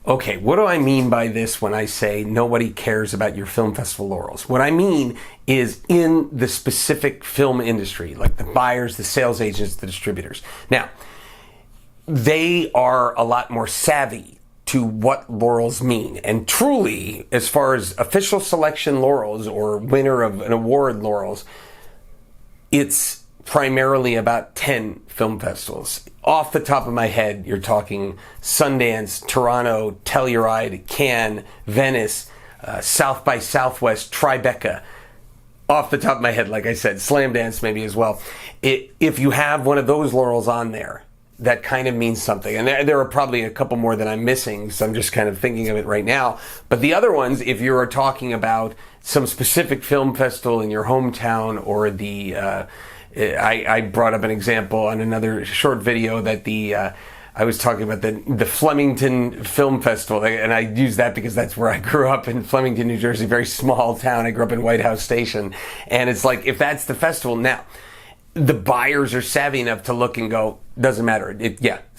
Okay, what do I mean by this when I say nobody cares about your film festival laurels? What I mean is in the specific film industry, like the buyers, the sales agents, the distributors. Now, they are a lot more savvy to what laurels mean. And truly, as far as official selection laurels or winner of an award laurels, it's primarily about 10 film festivals. Off the top of my head, you're talking Sundance, Toronto, Telluride, Cannes, Venice, South by Southwest, Tribeca. Off the top of my head, like I said, Sundance maybe as well. If you have one of those laurels on there, that kind of means something. And there are probably a couple more that I'm missing, so I'm just kind of thinking of it right now. But the other ones, if you're talking about some specific film festival in your hometown, or I brought up an example on another short video that I was talking about the Flemington Film Festival, and I use that because that's where I grew up, in Flemington, New Jersey, very small town. I grew up in White House Station, and it's like, if that's the festival now, the buyers are savvy enough to look and go, doesn't matter.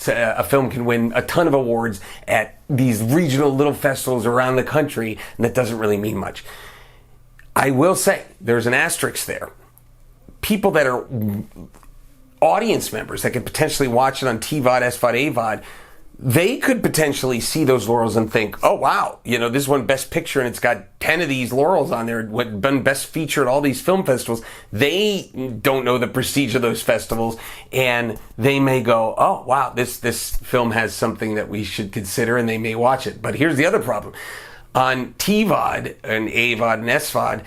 A film can win a ton of awards at these regional little festivals around the country, and that doesn't really mean much. I will say there's an asterisk there. People that are audience members that could potentially watch it on TVOD, SVOD, AVOD, they could potentially see those laurels and think, oh wow, this won Best Picture and it's got 10 of these laurels on there, been Best Feature at all these film festivals. They don't know the prestige of those festivals, and they may go, oh wow, this film has something that we should consider, and they may watch it. But here's the other problem. On TVOD and AVOD and SVOD,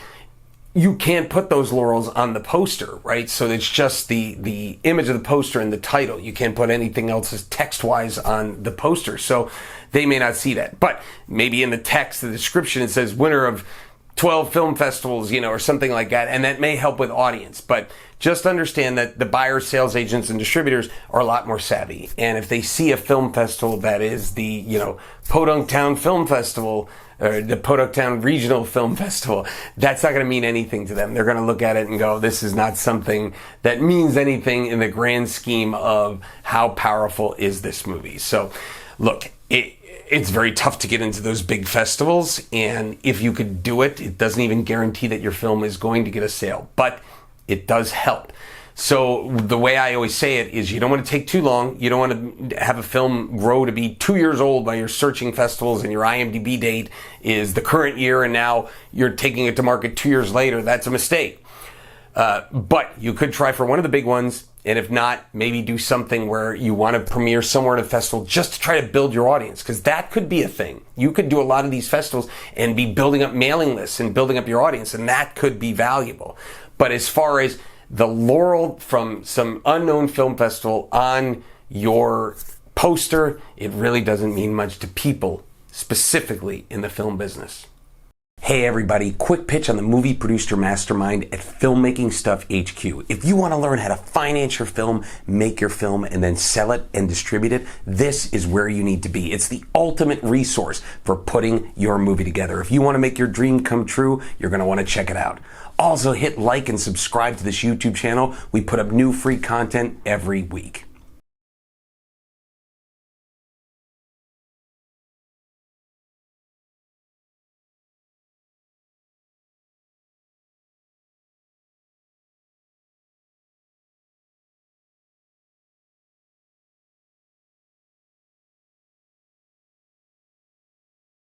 you can't put those laurels on the poster, right? So it's just the image of the poster and the title. You can't put anything else as text-wise on the poster. So they may not see that. But maybe in the text, the description, it says winner of 12 film festivals, or something like that. And that may help with audience. But just understand that the buyers, sales agents, and distributors are a lot more savvy. And if they see a film festival that is the, Podunk Town Film Festival, or the Podunk Town Regional Film Festival, that's not going to mean anything to them. They're going to look at it and go, this is not something that means anything in the grand scheme of how powerful is this movie. So look, it's very tough to get into those big festivals, and if you could do it, it doesn't even guarantee that your film is going to get a sale, but it does help. So the way I always say it is, you don't want to take too long. You don't want to have a film grow to be 2 years old while you're searching festivals and your IMDb date is the current year, and now you're taking it to market 2 years later. That's a mistake. But you could try for one of the big ones, and if not, maybe do something where you want to premiere somewhere in a festival just to try to build your audience, because that could be a thing. You could do a lot of these festivals and be building up mailing lists and building up your audience, and that could be valuable. But as far as the laurel from some unknown film festival on your poster, it really doesn't mean much to people, specifically in the film business. Hey everybody, quick pitch on the Movie Producer Mastermind at Filmmaking Stuff HQ. If you want to learn how to finance your film, make your film, and then sell it and distribute it, this is where you need to be. It's the ultimate resource for putting your movie together. If you want to make your dream come true, you're going to want to check it out. Also, hit like and subscribe to this YouTube channel. We put up new free content every week.